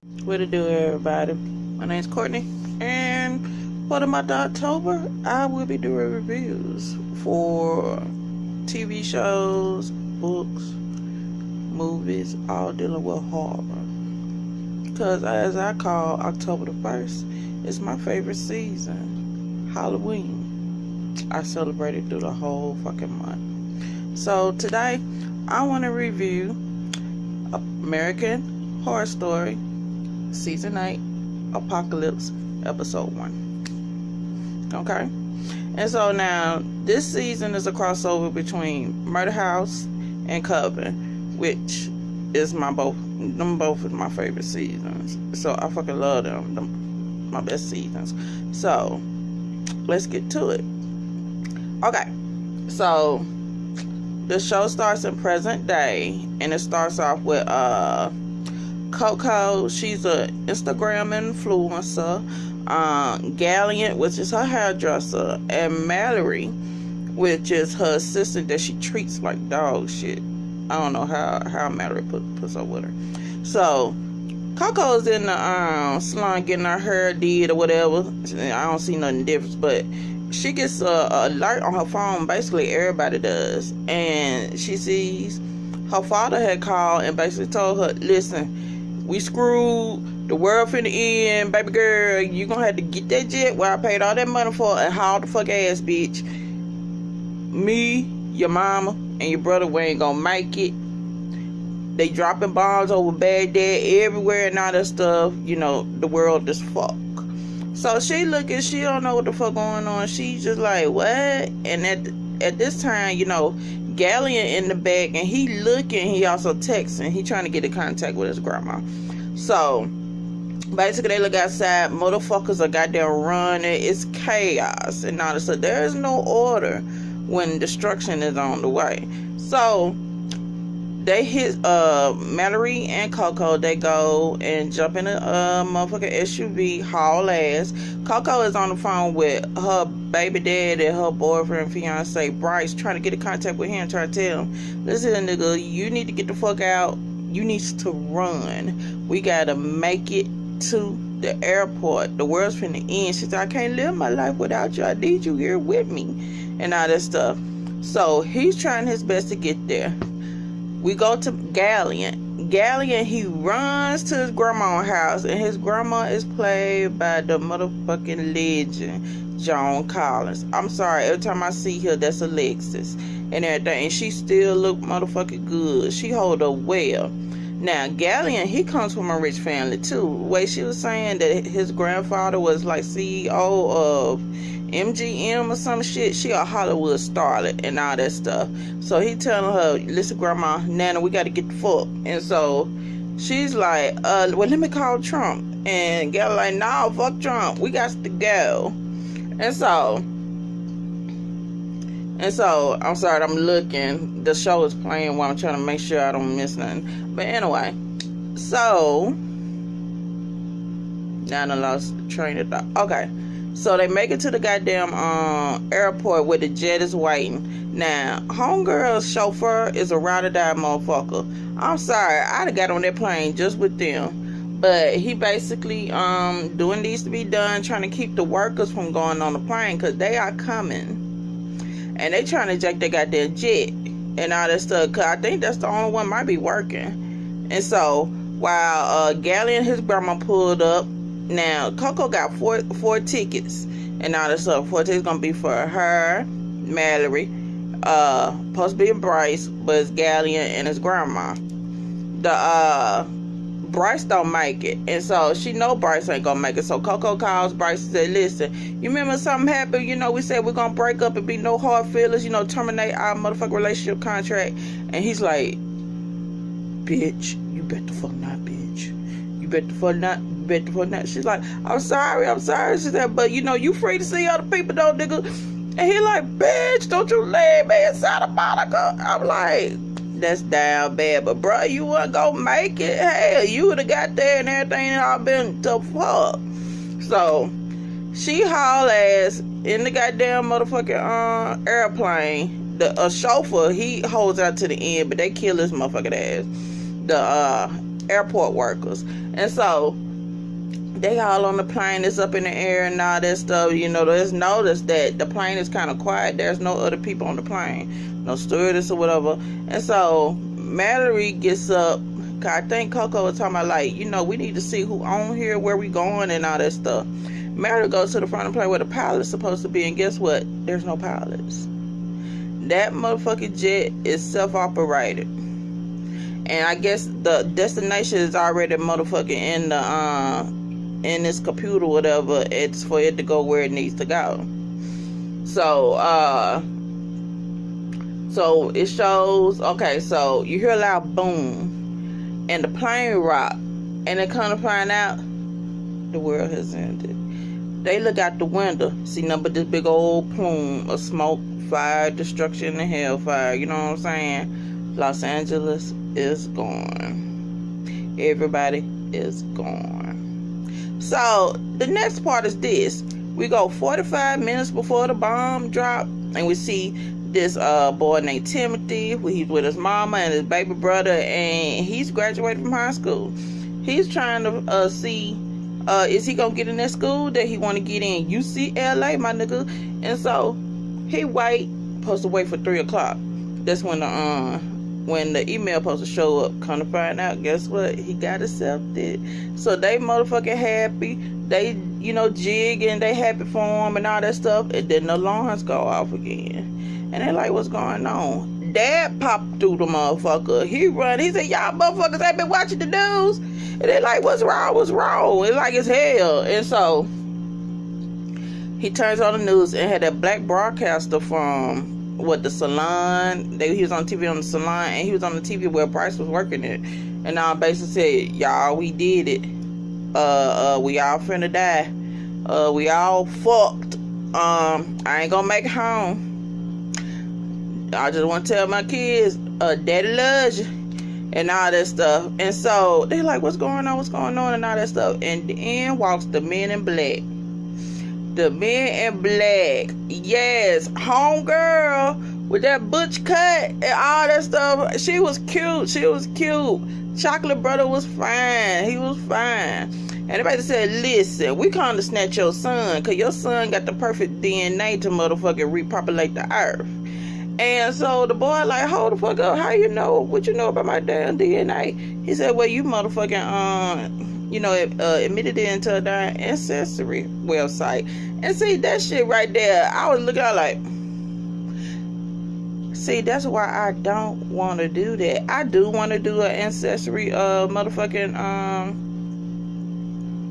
What to do, everybody? My name's Courtney, and for the month of October, I will be doing reviews for TV shows, books, movies, all dealing with horror. Because as I call October the 1st, it's my favorite season, Halloween. I celebrate it through the whole fucking month. So today, I want to review American Horror Story Season 8, Apocalypse, Episode 1. Okay? And so now, this season is a crossover between Murder House and Coven, which is them both is my favorite seasons. So I fucking love them. My best seasons. So, let's get to it. Okay. So, the show starts in present day, and it starts off with Coco. She's a Instagram influencer. Galliant, which is her hairdresser, and Mallory, which is her assistant that she treats like dog shit. I don't know how Mallory puts up with her. So Coco's in the salon getting her hair did or whatever. I don't see nothing different, but she gets a alert on her phone. Basically everybody does, and she sees her father had called and basically told her, listen, we screwed, the world finna end, baby girl, you gonna have to get that jet where I paid all that money for and haul the fuck ass, bitch. Me, your mama, and your brother, we ain't gonna make it. They dropping bombs over Baghdad everywhere and all that stuff. You know, the world is fucked. So she looking, she don't know what the fuck going on. She's just like, what? And at this time, you know, Gallion in the back, and he looking, he also texting. He trying to get in contact with his grandma. So basically they look outside, motherfuckers are goddamn running, it's chaos and all that stuff. There is no order when destruction is on the way. So they hit Mallory and Coco. They go and jump in a motherfucking SUV, haul ass. Coco is on the phone with her baby dad and her boyfriend, fiance Bryce, trying to get in contact with him, trying to tell him, listen, nigga, you need to get the fuck out. You need to run. We gotta make it to the airport. The world's finna end. She said, I can't live my life without you. I need you here with me. And all that stuff. So he's trying his best to get there. We go to Gallion. Gallion, he runs to his grandma's house, and his grandma is played by the motherfucking legend, Joan Collins. I'm sorry, every time I see her, that's Alexis and everything, and she still look motherfucking good. She hold up well. Now, Gallion, he comes from a rich family too. The way she was saying that his grandfather was like CEO of MGM or some shit. She a Hollywood starlet and all that stuff. So he telling her, listen, grandma, Nana, we gotta get the fuck. And so she's like, well, let me call Trump. And Gallion like, no, fuck Trump. We got to go. And so, I'm sorry, I'm looking. The show is playing while I'm trying to make sure I don't miss nothing. But anyway, so, now I lost the train of thought. Okay, so they make it to the goddamn airport where the jet is waiting. Now, homegirl's chauffeur is a ride-or-die motherfucker. I'm sorry, I'd have got on that plane just with them. But he basically doing needs to be done, trying to keep the workers from going on the plane, because they are coming. And they trying to jack their goddamn jet and all that stuff. Cause I think that's the only one might be working. And so while Gallion and his grandma pulled up, now Coco got four tickets and all that stuff. 4 tickets gonna be for her, Mallory, supposed to be Bryce, but it's Gallion and his grandma. The Bryce don't make it, and so she know Bryce ain't gonna make it. So Coco calls Bryce and said, listen, you remember something happened, you know, we said we're gonna break up and be no hard feelings, you know, terminate our motherfucking relationship contract. And he's like, bitch, you bet the fuck not, bitch, you bet the fuck not, you bet the fuck not. She's like, I'm sorry. She said, but you know, you free to see other people though, nigga. And he like, bitch, don't you lay me inside of Monica. I'm like, that's down bad, but bro, you wasn't gonna make it. Hell, you would have got there and everything and all been the fuck. So she haul ass in the goddamn motherfucking airplane. The chauffeur, he holds out to the end, but they kill his motherfucking ass. The airport workers. And so they all on the plane, it's up in the air and all that stuff. There's notice that the plane is kind of quiet. There's no other people on the plane, no stewardess or whatever. And so Mallory gets up. I think Coco was talking about we need to see who on here, where we going, and all that stuff. Mallory goes to the front of the plane where the pilot's supposed to be, and guess what? There's no pilots. That motherfucking jet is self-operated. And I guess the destination is already motherfucking in this computer, whatever. It's for it to go where it needs to go. So it shows, okay, so you hear a loud boom and the plane rock, and they come to find out the world has ended. They look out the window, see nothing but this big old plume of smoke, fire, destruction, and hellfire. You know what I'm saying? Los Angeles is gone. Everybody is gone. So the next part is this. We go 45 minutes before the bomb drop, and we see this boy named Timothy. He's with his mama and his baby brother, and he's graduated from high school. He's trying to see is he gonna get in that school that he want to get in, UCLA, my nigga. And so he supposed to wait for 3 o'clock. That's when the email supposed to show up. Come to find out, guess what? He got accepted. So they motherfucking happy. They jig and they happy for him and all that stuff. And then the alarms go off again. And they're like, what's going on? Dad popped through the motherfucker. He run. He said, y'all motherfuckers ain't been watching the news. And they're like, what's wrong? What's wrong? It's like it's hell. And so he turns on the news and had that black broadcaster from the salon. He was on TV on the salon, and he was on the TV where Bryce was working it. And now basically said, y'all, we did it. We all finna die. We all fucked. I ain't gonna make it home. I just want to tell my kids, daddy loves you, and all that stuff. And so they're like, what's going on, and all that stuff. And in walks the men in black. The men in black. Yes, homegirl with that butch cut and all that stuff. She was cute. Chocolate brother was fine. He was fine. And everybody said, listen, we come to snatch your son, because your son got the perfect DNA to motherfucking repopulate the earth. And so the boy like, hold the fuck up, how you know? What you know about my damn DNA? He said, well, you motherfucking, admitted it into a damn ancestry website. And see, that shit right there, I was looking at like, see, that's why I don't want to do that. I do want to do an ancestry motherfucking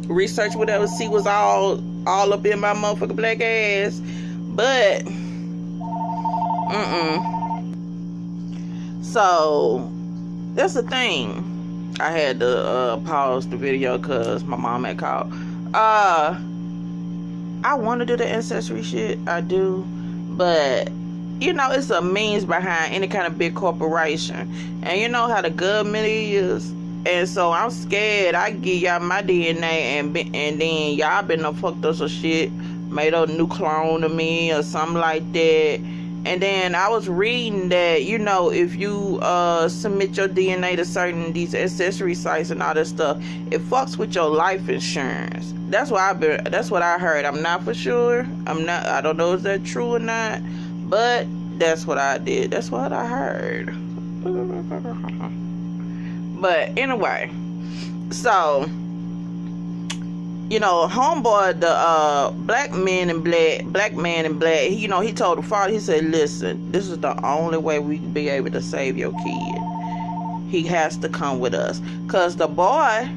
research, whatever, see what's all up in my motherfucking black ass. But so that's the thing. I had to pause the video because my mom had called. I want to do the ancestry shit, I do, but it's a means behind any kind of big corporation, and you know how the government is. And so I'm scared I give y'all my DNA and then y'all been done fucked up some shit, made a new clone of me or something like that. And then I was reading that, if you submit your DNA to these ancestry sites and all that stuff, it fucks with your life insurance. That's what I heard. I'm not for sure. I don't know if that's true or not, but that's what I did. That's what I heard. But anyway, so homeboy, the black man in black, he told the father, he said, listen, this is the only way we can be able to save your kid. He has to come with us. Cause the boy, I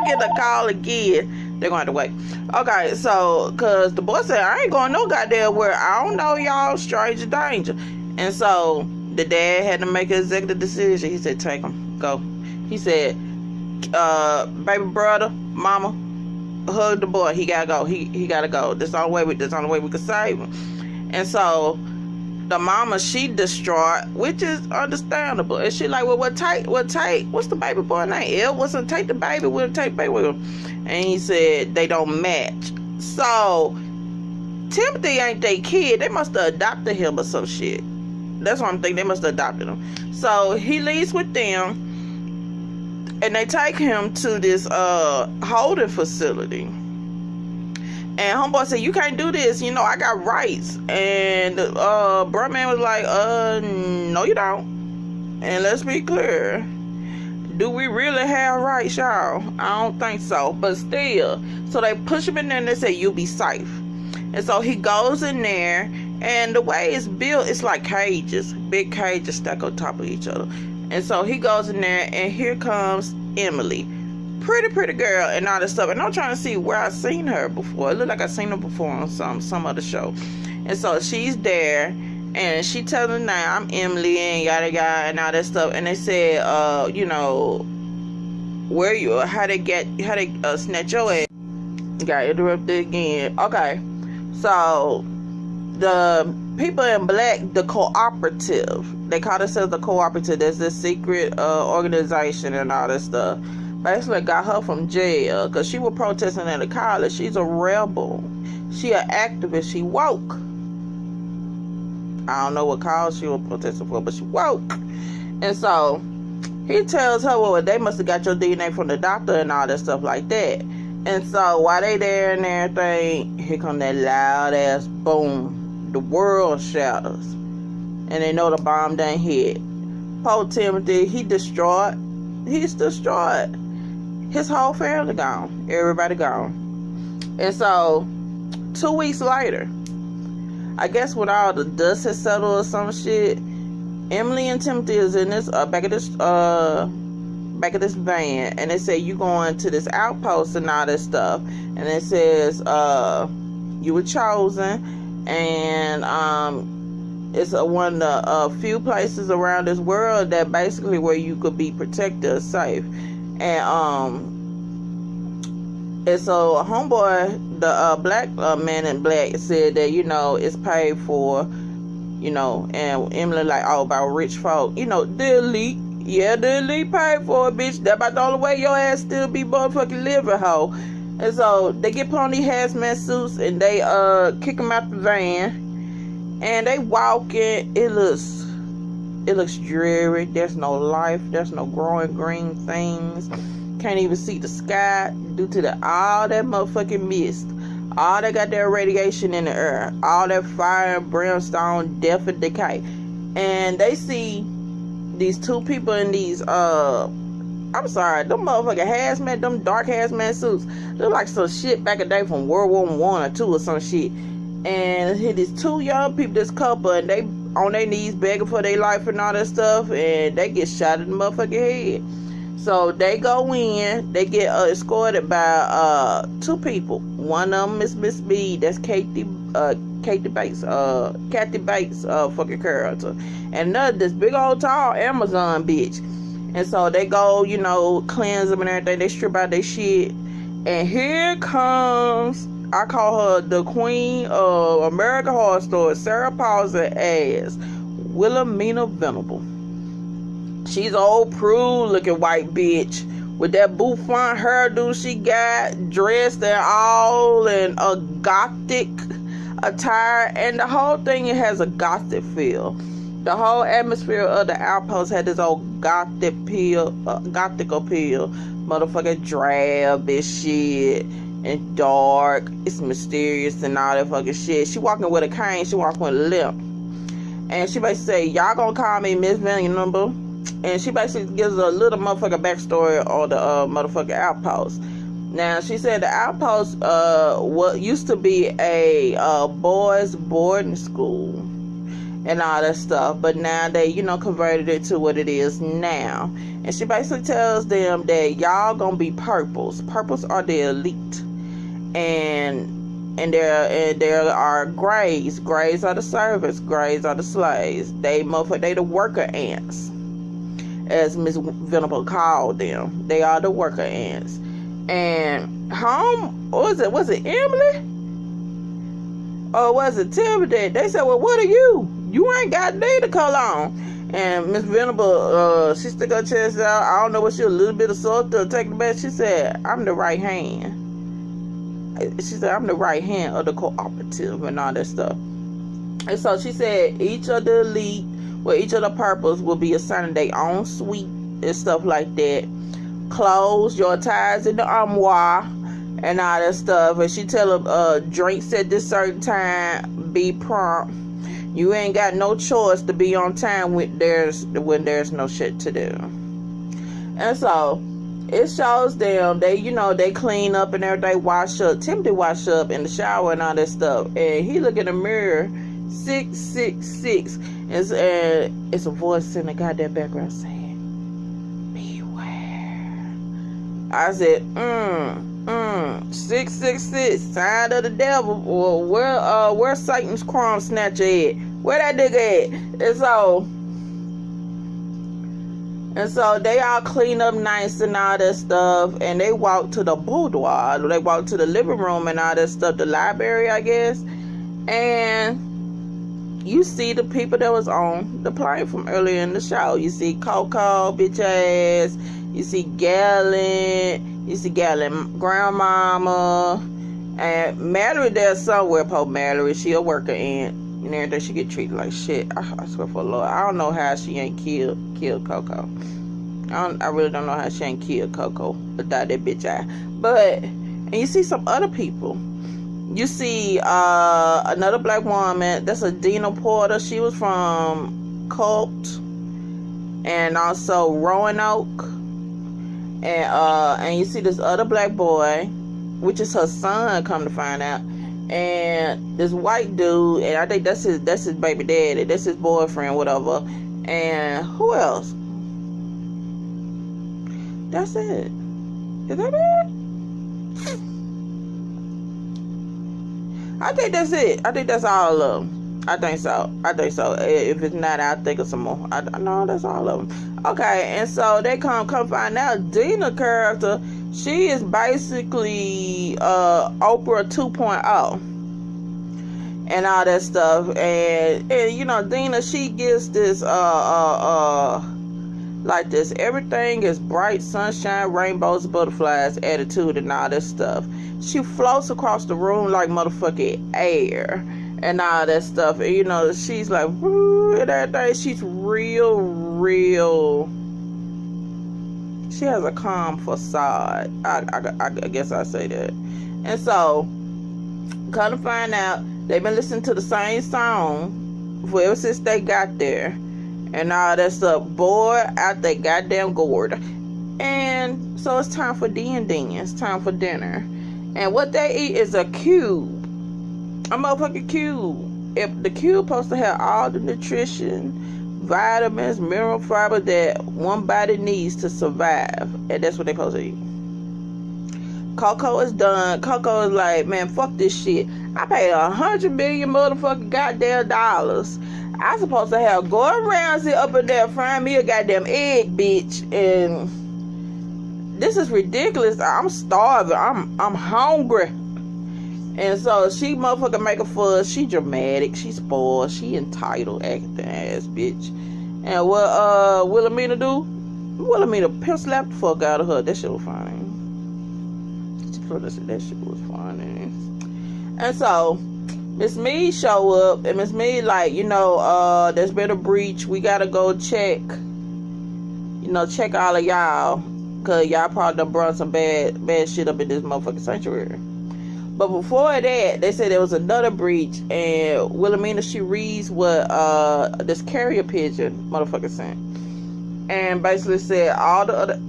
get a call again. They're going to have to wait. Okay, so, cause the boy said, I ain't going no goddamn where. I don't know y'all, stranger danger. And so the dad had to make an executive decision. He said, take him, go. He said, baby brother, mama, hug the boy. He gotta go. He gotta go. That's the only way we can save him. And so the mama, she distraught, which is understandable. And she like, well, what's the baby boy name? It wasn't take the baby. We'll take baby with him. And he said they don't match. So Timothy ain't their kid. They must have adopted him or some shit. That's what I'm thinking. They must have adopted him. So he leaves with them, and they take him to this holding facility. And homeboy said, you can't do this, you know, I got rights. And bruh man was like, no you don't. And let's be clear, do we really have rights, y'all? I don't think so. But still, so they push him in there and they say, you'll be safe. And so he goes in there, and the way it's built, it's like cages, big cages stacked on top of each other. And so he goes in there, and here comes Emily, pretty girl and all this stuff. And I'm trying to see where I've seen her before. It looked like I've seen her before on some other show. And so she's there, and she tells them, now I'm Emily and yada yada and all that stuff. And they said, you know, where you, how they snatch your ass. Got interrupted again. Okay, so the people in black, the cooperative, they call themselves the cooperative. There's this secret organization and all this stuff. Basically got her from jail because she was protesting at a college. She's a rebel. She an activist. She woke. I don't know what cause she was protesting for, but she woke. And so he tells her, well, they must have got your DNA from the doctor and all that stuff like that. And so while they there and everything, here come that loud ass boom. The world shatters. And they know the bomb done hit. Poor Timothy, he's destroyed. His whole family gone. Everybody gone. And so 2 weeks later, I guess when all the dust has settled or some shit, Emily and Timothy is in this back of this van, and they say you going to this outpost and all this stuff, and it says you were chosen, and it's one of the few places around this world that basically where you could be protected or safe. And so a homeboy, the black man in black, said that, you know, it's paid for, you know. And Emily like, oh, about rich folk, you know, the elite. Yeah, the elite paid for it, bitch. That about the only way your ass still be motherfucking living, hoe. And so they get put on these hazmat suits and they kick them out the van, and they walking. It looks dreary. There's no life. There's no growing green things. Can't even see the sky due to all that motherfucking mist. All that got that radiation in the air. All that fire and brimstone, death and decay. And they see these two people in these I'm sorry, them motherfucking hazmat, them dark hazmat suits look like some shit back in the day from World War I or II or some shit. And here these two young people, this couple, and they on their knees begging for their life and all that stuff, and they get shot in the motherfucking head. So they go in, they get escorted by two people. One of them is Miss B, that's Kathy Bates, fucking character. And another, this big old tall Amazon bitch. And so they go, you know, cleanse them and everything. They strip out their shit. And here comes, I call her the queen of American Horror Story, Sarah Paulson as Wilhelmina Venable. She's an old prude looking white bitch with that bouffant hairdo she got, dressed and all in a gothic attire. And the whole thing, it has a gothic feel. The whole atmosphere of the outpost had this old gothic appeal. Motherfucking drab and shit. And dark. It's mysterious and all that fucking shit. She walking with a cane. She walking with a limp. And she basically say, y'all gonna call me Miss Venable. And she basically gives a little motherfucking backstory on the motherfucking outpost. Now, she said the outpost what used to be a boys' boarding school and all that stuff, but now they, you know, converted it to what it is now. And she basically tells them that y'all gonna be purples. Purples are the elite, and there are grays. Grays are the servants. Grays are the slaves. They the worker ants, as Miss Venable called them. They are the worker ants. And was it Emily? Or was it Timothy? They said, well, what are you? You ain't got neither color on. And Miss Venable, she stuck her chest out. I don't know what she, a little bit of salt to take the back. She said, I'm the right hand. She said, I'm the right hand of the cooperative and all that stuff. And so she said, each of the elite where each of the purples will be assigned their own suite and stuff like that. Clothes, your ties in the armoire and all that stuff. And she tell them drinks at this certain time, be prompt. You ain't got no choice to be on time when there's no shit to do. And so it shows them they clean up and everything, wash up. Timothy wash up in the shower and all that stuff. And he look in the mirror, 666. And it's a voice in the goddamn background saying, beware. I said, 666, sign of the devil. Well, where Satan's crumb snatcher at? Where that nigga at? And so they all clean up nice and all that stuff, and they walk to the boudoir. They walk to the living room and all that stuff, the library, I guess. And you see the people that was on the plane from earlier in the show. You see Coco, bitch ass. You see Galen. You see Galen grandmama. And Mallory there somewhere. Poor Mallory. She a worker and everything. She get treated like shit. I swear for the Lord. I don't know how she ain't killed Coco. I really don't know how she ain't killed Coco without that bitch eye. But, and you see some other people. You see another black woman. That's a Dina Porter. She was from Cult. And also Roanoke. And you see this other black boy, which is her son, come to find out. And this white dude, and I think that's his baby daddy. That's his boyfriend, whatever. And who else? That's it. Is that it? I think that's it. I think that's all of them. I think so. If it's not, I'll think of some more. No, that's all of them. Okay, and so they come find out Dina character, she is basically Oprah 2.0 and all that stuff. And you know, Dina, she gives this like this everything is bright sunshine, rainbows, butterflies attitude and all that stuff. She floats across the room like motherfucking air and all that stuff. And you know, she's like woo and everything. She's real. She has a calm facade. I guess I say that. And so, come to find out, they've been listening to the same song for ever since they got there. And all that stuff. Boy, out they goddamn gourd. And so it's time for D&D. It's time for dinner. And what they eat is a cube. A motherfucking cube. If the cube supposed to have all the nutrition, vitamins, mineral fiber that one body needs to survive. And that's what they supposed to eat. Coco is done. Coco is like, man, fuck this shit. I paid $100 million motherfucking goddamn dollars. I supposed to have Gordon Ramsay up in there frying me a goddamn egg, bitch. And this is ridiculous. I'm starving. I'm hungry. And so she motherfucker make a fuss. She dramatic. She spoiled. She entitled acting ass bitch. And what Wilhelmina do? Wilhelmina pimp slap the fuck out of her. That shit was funny. That shit was funny. And so Miss Mead show up, and Miss Mead like, you know, there's been a breach. We gotta go check. You know, check all of y'all, cause y'all probably done brought some bad shit up in this motherfucking sanctuary. But before that, they said there was another breach, and Wilhelmina, she reads what this carrier pigeon motherfucker sent, and basically said all the other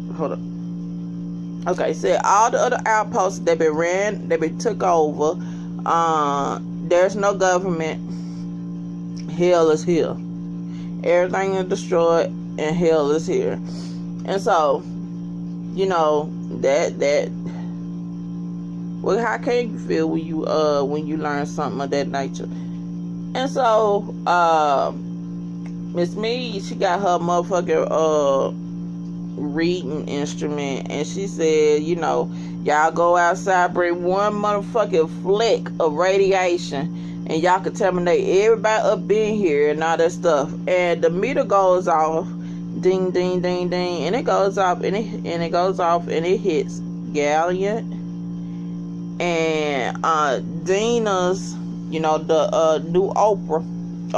said all the other outposts that been took over. There's no government. Hell is here. Everything is destroyed, and hell is here. And so, you know that. Well, how can you feel when you learn something of that nature? And so, Miss Mead, she got her motherfucking reading instrument, and she said, you know, y'all go outside, bring one motherfucking fleck of radiation, and y'all contaminate everybody up in here and all that stuff. And the meter goes off, ding, ding, ding, ding, and it goes off, and it goes off, and it hits Galliant and Dina's, you know, the new Oprah,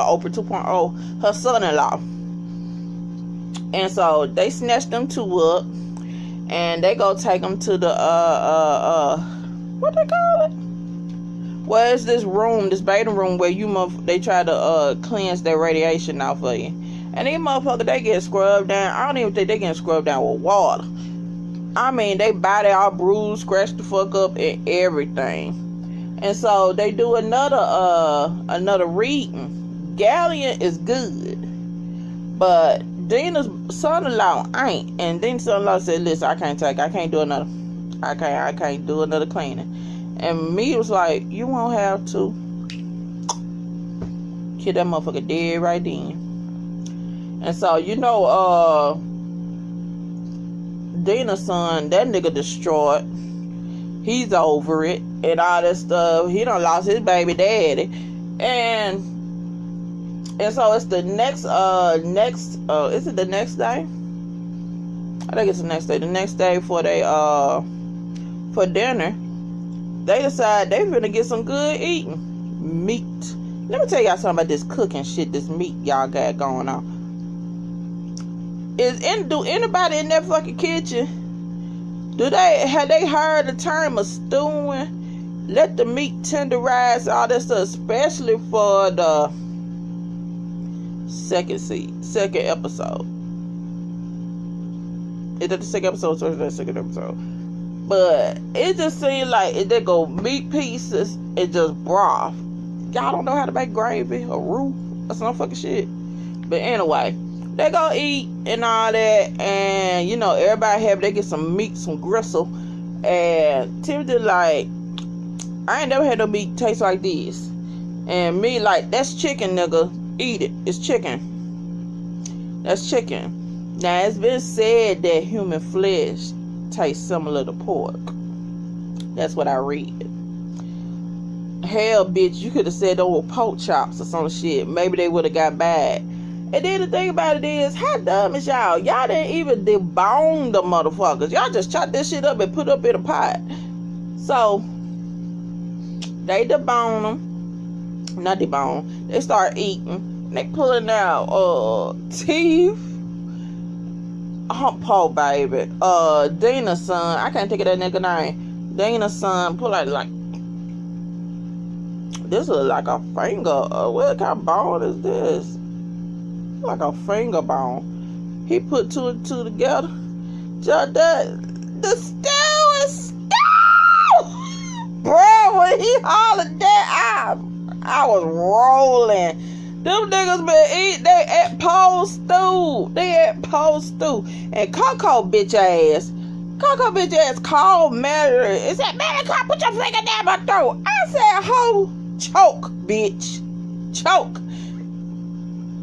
Oprah 2.0, her son-in-law. And so they snatched them two up, and they go take them to the what they call it? Well, it's this room, this bathing room where they try to cleanse their radiation off of you. And these motherfuckers, they get scrubbed down. I don't even think they get scrubbed down with water. I mean, they body all bruised, scratched the fuck up, and everything. And so they do another reading. Gallion is good, but Dina's son-in-law ain't. And Dina's son-in-law said, "Listen, I can't do another. I can't do another cleaning." And me was like, "You won't have to." Kill that motherfucker dead right then. And so, Dina's son, that nigga distraught. He's over it and all that stuff. He done lost his baby daddy. And so it's the next is it the next day? I think it's the next day. The next day for dinner, they decide they finna get some good eating. Meat. Let me tell y'all something about this cooking shit, this meat y'all got going on. Do anybody in that fucking kitchen, have they heard the term of stewing? Let the meat tenderize, all that stuff, especially for the second episode. Is that the second episode or is that the second episode? But it just seems like they go meat pieces and just broth. Y'all don't know how to make gravy or roux or some fucking shit. But anyway, they go eat and all that, and everybody happy. They get some meat, some gristle, and Timothy like, "I ain't never had no meat taste like this." And me like, "That's chicken, nigga. Eat it. It's chicken. That's chicken." Now it's been said that human flesh tastes similar to pork. That's what I read. Hell, bitch, you could have said those were pork chops or some shit. Maybe they would have got bad. And then the thing about it is, how dumb is y'all? Y'all didn't even debone the motherfuckers. Y'all just chopped this shit up and put it up in a pot. So they debone them. Not debone. They start eating. They pulling out teeth. Hump baby. Dina's son. I can't think of that nigga name. Dina's son pull out like this is like a finger. What kind of bone is this? Like a finger bone. He put two and two together. The stew is stew. Bro, when he hollered that, I was rolling. Them niggas been eating. They at pole stew. And Coco bitch ass called Mary. It said, "Mary, come put your finger down my throat." I said, "Ho, choke, bitch, choke."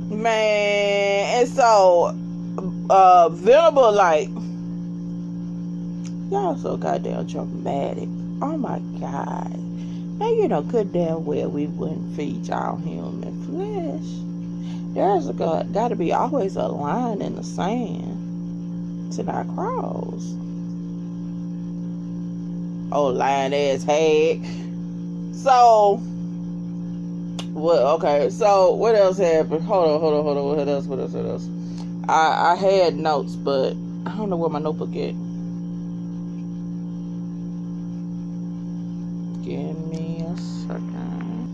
Man, and so Venable like, "Y'all so goddamn dramatic. Oh my god. Now you know good damn well we wouldn't feed y'all human flesh. There's got to be always a line in the sand to not cross." Oh, lying ass hag. So what else happened? Hold on. What else? I had notes, but I don't know where my notebook at. Give me a second.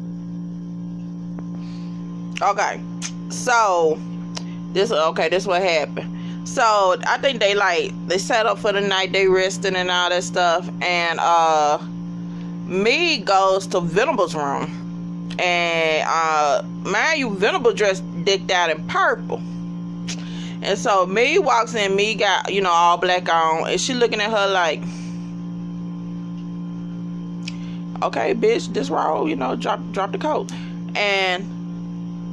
Okay. So this what happened. So I think they set up for the night, they resting and all that stuff, and me goes to Venable's room. And mind you, Venable dressed dicked out in purple. And so me walks in, me got, all black on, and she looking at her like, "Okay, bitch, this roll, drop the coat." And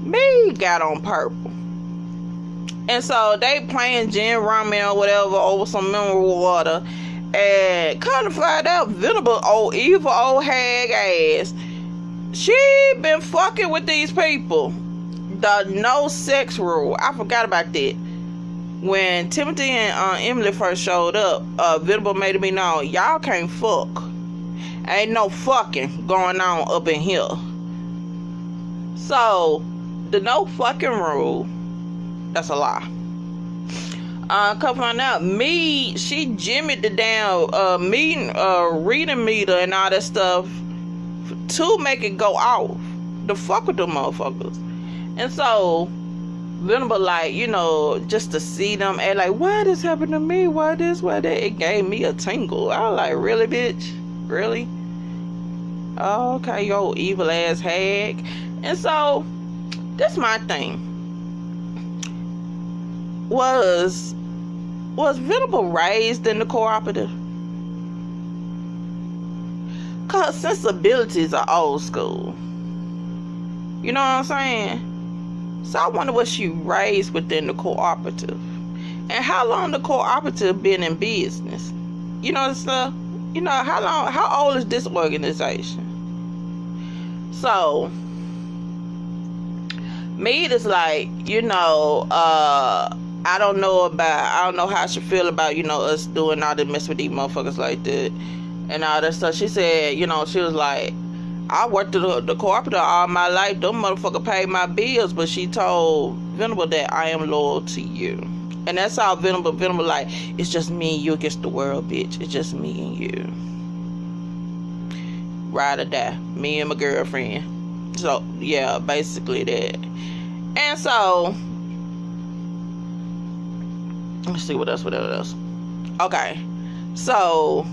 me got on purple. And so they playing gin rummy or whatever over some mineral water. And come to find out, Venable, evil old hag ass, she been fucking with these people. The no sex rule. I forgot about that. When Timothy and Emily first showed up, Venable made me know, y'all can't fuck. Ain't no fucking going on up in here. So The no fucking rule. That's a lie. Come find out, she jimmied the damn reading meter and all that stuff to make it go off. The fuck with them motherfuckers. And so Venerable, like, you know, just to see them and like, why this happened to me? Why this? Why that? It gave me a tingle. I was like, really, bitch? Really? Oh, okay, yo, evil ass hag. And so, that's my thing. Was Venerable raised in the cooperative? Cause sensibilities are old school. You know what I'm saying? So I wonder, was she raised within the cooperative? And how long the cooperative been in business? You know stuff? You know, how old is this organization? So me, it's like, you know, I don't know how I should feel about, you know, us doing all this mess with these motherfuckers like that and all that stuff. She said, you know, she was like, I worked at the cooperative all my life. Them motherfucker paid my bills, but she told Venerable that I am loyal to you. And that's how Venerable like, it's just me and you against the world, bitch. It's just me and you. Ride or die. Me and my girlfriend. So, yeah, basically that. And so, let's see what else. Okay. So,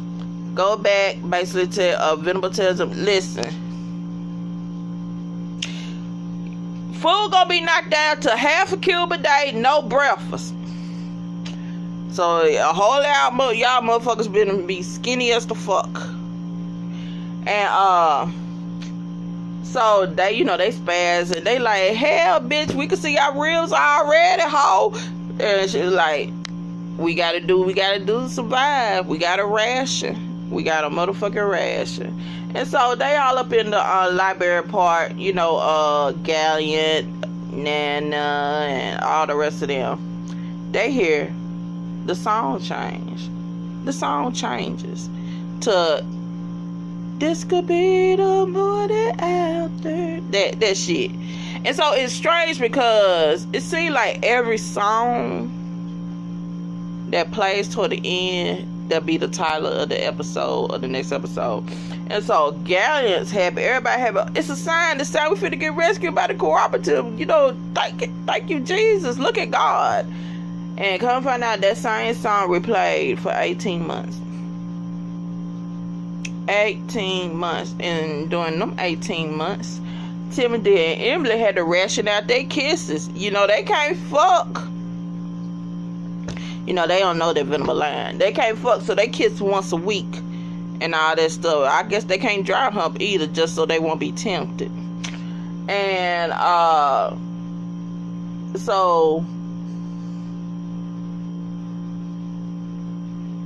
go back, basically to Venerable tells him, listen, food gonna be knocked down to half a cube a day, no breakfast. So a whole lot y'all motherfuckers be skinny as the fuck. And so they, you know, they spaz and they like, hell bitch, we can see our ribs already, ho. And she was like, we gotta do to survive. We got a ration. We got a motherfucking ration. And so they all up in the library part, you know, Gallant, Nana, and all the rest of them. They hear the song change. The song changes to this could be the morning after. That shit. And so it's strange because it seems like every song that plays toward the end, that'll be the title of the episode or the next episode. And so Gallant's happy, everybody happy. It's a sign this time we finna get rescued by the cooperative. You know, thank you Jesus, look at God. And come find out that same song replayed for 18 months. 18 months. And during them 18 months, Timothy and Emily had to ration out their kisses. You know, they can't fuck. You know, they don't know that Venerable line. They can't fuck, so they kiss once a week and all that stuff. I guess they can't dry hump either, just so they won't be tempted. And so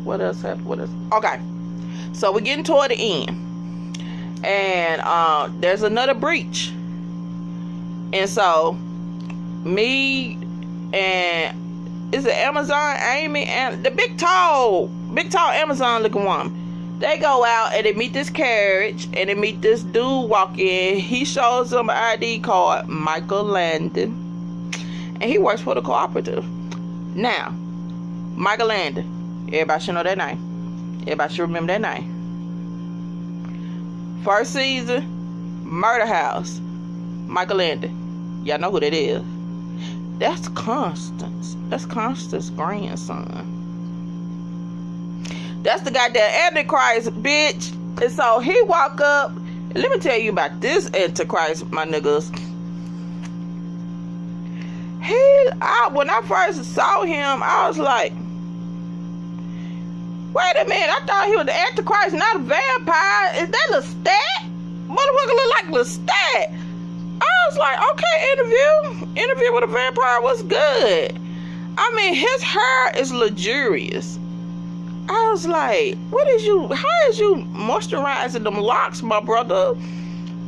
what else happened? Okay, so we're getting toward the end, and there's another breach. And so me and is it Amazon Amy and the big tall Amazon looking woman, they go out and they meet this carriage and they meet this dude walk in. He shows them an ID card, Michael Landon, and he works for the cooperative. Now Michael Landon, everybody should know that name. Everybody should remember that name. First season, Murder House, Michael Landon. Y'all know who that is. That's Constance. That's Constance's grandson. That's the goddamn Antichrist, bitch. And so he walk up. And let me tell you about this Antichrist, my niggas. When I first saw him, I was like, wait a minute, I thought he was the Antichrist, not a vampire. Is that Lestat? Motherfucker look like Lestat. I was like, okay, interview with a vampire was good. I mean, his hair is luxurious. I was like, how is you moisturizing them locks, my brother,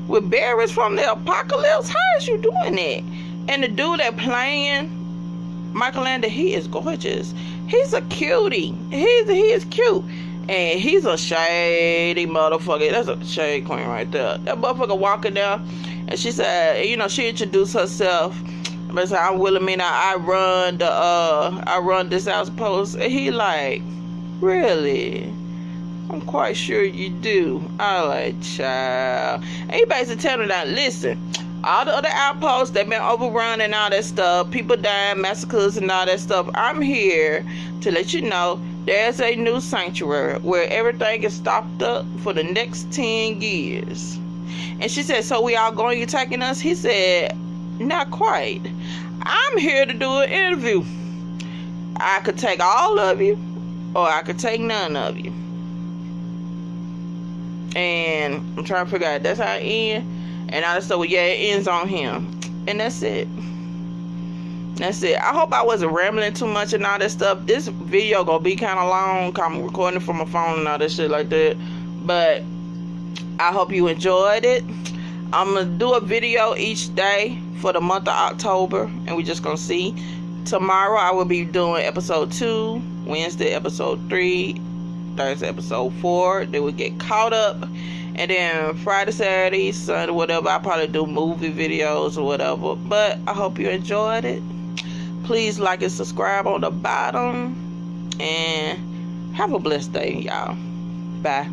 with berries from the apocalypse? How is you doing that? And the dude that playing Michael Landon, he is gorgeous. He's a cutie. He is cute. And he's a shady motherfucker. That's a shade queen right there. That motherfucker walking down. And she said, you know, she introduced herself. But said, I'm Wilhelmina. I run this outpost. And he like, really? I'm quite sure you do. I like, child. And he basically telling her that, listen, all the other outposts, they've been overrun and all that stuff, people dying, massacres and all that stuff. I'm here to let you know there's a new sanctuary where everything is stocked up for the next 10 years. And she said, so we all going, you taking us? He said, not quite. I'm here to do an interview. I could take all of you, or I could take none of you. And I'm trying to figure out, that's how it ends. And all that stuff, well, yeah, it ends on him. And that's it. That's it. I hope I wasn't rambling too much and all that stuff. This video gonna be kind of long. I'm recording from my phone and all that shit like that. But I hope you enjoyed it. I'm gonna do a video each day for the month of October, and we're just gonna see. Tomorrow I will be doing episode 2, Wednesday episode 3, Thursday episode 4. Then we get caught up, and then Friday, Saturday, Sunday, whatever, I'll probably do movie videos or whatever. But I hope you enjoyed it. Please like and subscribe on the bottom, and have a blessed day, y'all. Bye.